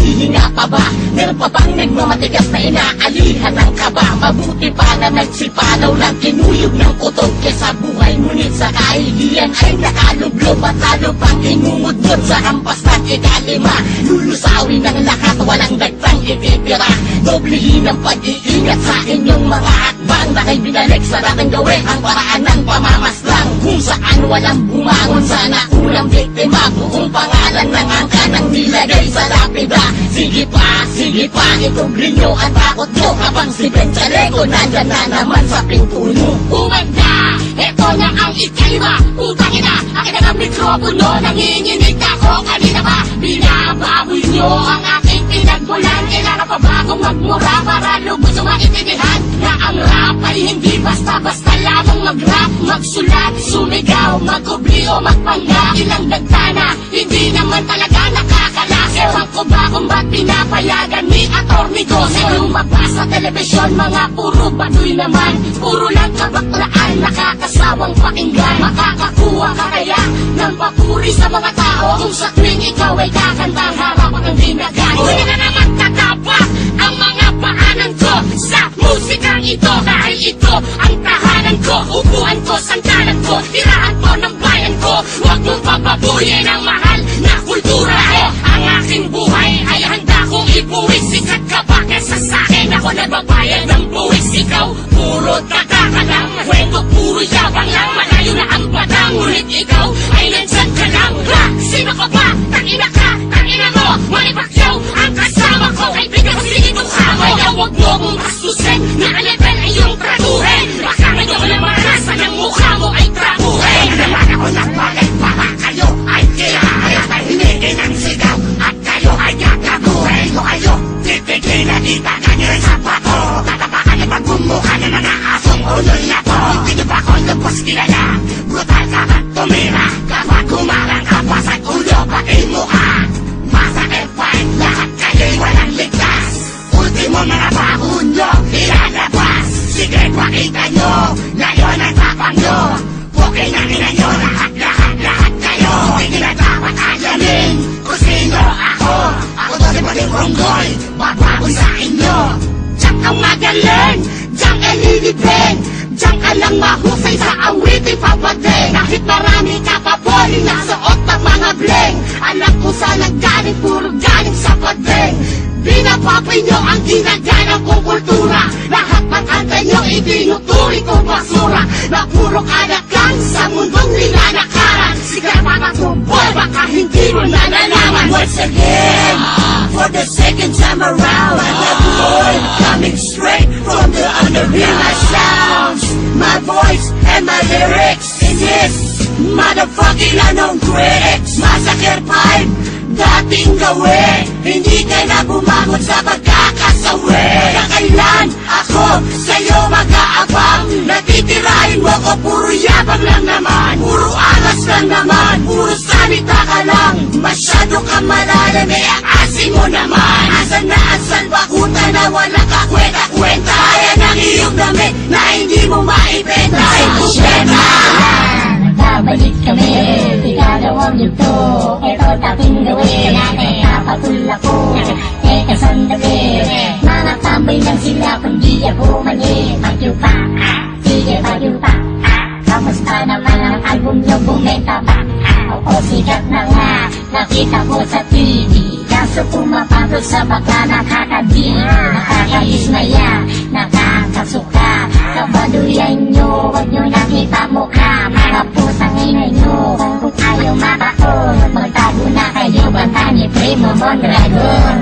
Nanghihinga pa ba? Meron pa bang nagmamatigas na inaalihan ng kaba? Mabuti pa na nagsipalaw lang kinuyog ng kutob kesa buhay. Ngunit sa kahihiyan ay nakalublob at lalo pang ingungudod sa hampas ng ikalima. Lulusawin ng lahat, walang dagtang ititira. Doblehin ang pag-iingat sa inyong mga hakbang. Dahil binalik sa dating gawin ang paraan ng pamamaslang. Kung saan walang bumangon sana unang biktima. Buong pangalan ng angka nang nilagay sa lapida. Sige pa, itubli nyo ang takot nyo. Habang si Ben Chaleco nandyan na naman sa pinto nyo. Umanda, eto na ang ikalima. Putang ina, akin na ang mikropono. Nanginginig ako kanina pa. Binababoy nyo ang aking pinagmulan. Kailangan pa ba akong magmura para lubos o maintindihan na ang rap ay hindi basta-basta lamang mag-rap, magsulat, sumigaw, magkubli o magpanggap. Ilang dagtana, hindi naman talaga nakakalas. Ewan ko ba kung ba't pinapayagan ni Atty. Jose lumabas sa telebisyon, mga puro baduy naman. Puro lang kabaklaan, nakakasawang pakinggan. Makakakuha ka kaya ng papuri sa mga tao kung sa tuwing ikaw ay kakantang harapan ng dinagan. Hindi na naman tatapak ang mga paanan ko sa musikang ito. Dahil ito ang tahanan ko, upuan ko, sandalan ko, tirahan ko ng bayan ko. Huwag mong papabuyin ang mahal na kultura ko. Ang aking buhay ay handa kong ibuwis. Sikat ka ba kesa sa'kin? Ako nagbabayad ng buwis. Ikaw, puro taka ka lang. Kwento, puro yabang lang. Malayo na ang batang, ngunit ikaw ay nandyan ka lang. Ha? Sino ka ba? Tangina ka, tangina mo. Manny Pacquiao, ang kasama ko ay biglang sinitong hamo. Kaya huwag mo kong bastusin na alipin ay iyong tratuhin. Baka ngayon ko na marasan ang mukha mo ay trabuhin. Naman ako ng bagay para kayo ay kaya tahimigin ang sigaw. At kayo ay gagaguhin ko kayo. Titigilan kita ganyan sa pato. Tatapakan at magbumuka ng mga asong ulol na to. Hindi nyo ba ako lubos kilala? Brutal ka at tumira. Kapag kumarang ka pa sa ulo pati mukha. Masakit pa lahat kayo'y walang ligtas. Ultimo mga baho nyo ilalabas. Sige pakita nyo, ngayon ang tapang nyo. Bukay na ina nyo, lahat kayo. Hindi na dapat ayamin kung sino ako. Ako to si Paling Ronggoy, babago sa inyo. Diyan ka magaling, diyan ka lilibing. Diyan ka lang mahusay sa awitin papadeng. Kahit marami ka pa poli, nasuot ng mga bling. Alam ko saan naggaling, puro galing sa padeng. Binapapay nyo ang ginagana kong kultura. Lahat ng kanta nyo itinuturi kong basura. Na puro kanakan sa mundong nilalakaran. Sige mga tuboy, baka hindi mo nalalaman. Once again, for the second time around, I'm that boy coming straight from the underhill. My sounds, my voice, and my lyrics in this motherfucking unknown critics. Massacre pipe, dating gawin. Hindi ka na bumangon sa pagkakasawi. Kakailan ako sa'yo mag-aabang. Natitirahin mo ko, puro yabang lang naman. Puro angas lang naman, puro salita ka lang. Masyado ka malalim, eh ang asin mo naman. Asan na ang salbakuta na wala ka kwenta-kwenta. Kaya ng iyong damit na hindi mo maibenta. Ipupenta. Nagbabalik kami, ginagawang yugto. Ito taping gawin, nakapatula ko. Teka sandali, mga tambay lang sila kung di ako mali. Magyupa, sige magyupa. Kamusta naman ang album nyo, bumenta ba? O sikat na nga, nakita ko sa TV. Kaso pumapatol sa baka nakakadi. Nakakaismaya, nakakasuka. Kabaduyan nyo, huwag nyo nakita mukha. Mga pusang inay nyo, kung ayaw makaon. Magtago na kayo, banta ni Primo Mondragon.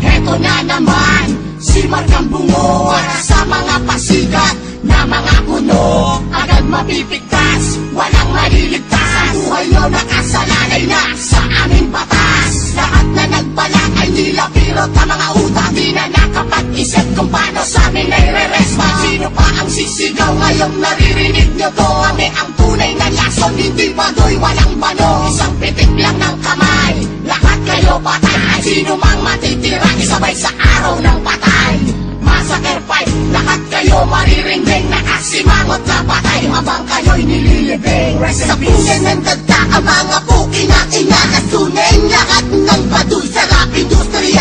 Eto na naman, si Marcang Bungo. Sa mga pasikat na mga puno, agad mapipigtas, walang maliligtas. Ang buhay nyo nakasalalay na sa aming batas. Lahat na nagbalang ay nilapirot ang mga utak. Di na nakapag-isip kung paano sa amin ay re-resma. Sino pa ang sisigaw ngayong naririnig nyo to? Kami ang tunay na lason, hindi baduy, walang bano. Isang pitik lang ng kamay, lahat kayo patay. Sino mang matitira, isabay sa araw ng patay. Massacre fight, lahat kayo mariringging. Nakasimangot na patay habang kayo'y nililibing. Sa punan ng dagda ang mga puki na kinakasunin. Lahat ng baduy sa rap industry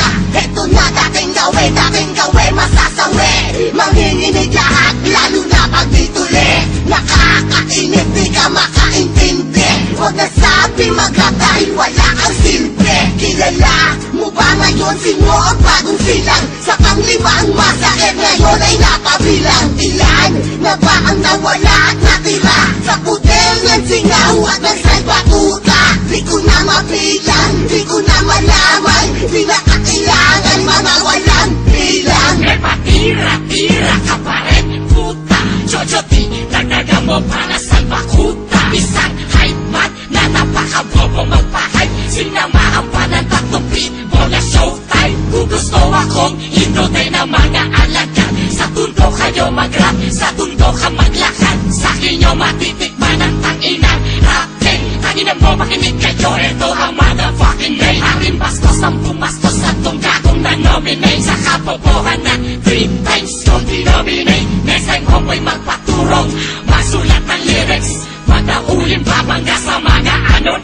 Di magkatay, wala ang silbi. Kilala mo ba ngayon si Mo ang bagong silang? Sa panglimang masa ngayon ay napabilang. Ilan na ba ang nawala at natira? Sa pudel ng singaw at ng salbatuta. Di ko na mabilang, di ko na malaman. Di na kakailangan mga walang bilang. May patira-tira ka pa rin, puta. Jojo-ti, dagdagan mo para sa bakuta. Isang hype man na napakabobo magpa-hype. Sinamahan pa ng tatlong pitbull na showtime. Kung gusto akong inutin ng mga alagad, sa tundo kayo mag-rap, sa tundo ka maglakad. Sa inyo matitikman ang tanginang rapping. Tanginan mo makinig kayo, ito ang motherfucking name. Aking bastos ang pumastos sa tungga kong na-nominate. Sa kapopohan na 3 times kong dinominate. Next time homeboy magpaturong, masulat ng lyrics. Mataulim babangga sa mga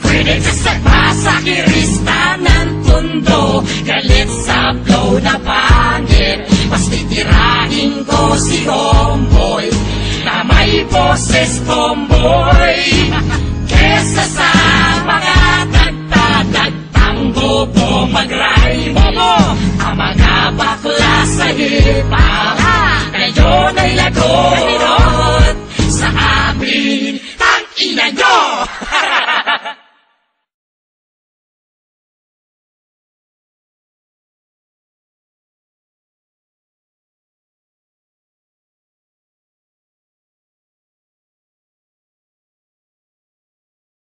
critics. Masakirista ng tundo, galit sa flow na pangit. Mas titirahin ko si homeboy na may boses tomboy. Kesa sa mga dagtang bobo mag-rhyme mo. Ang mga bakla sa hip-hop ngayon ay lagot sa amin. Tangina nyo!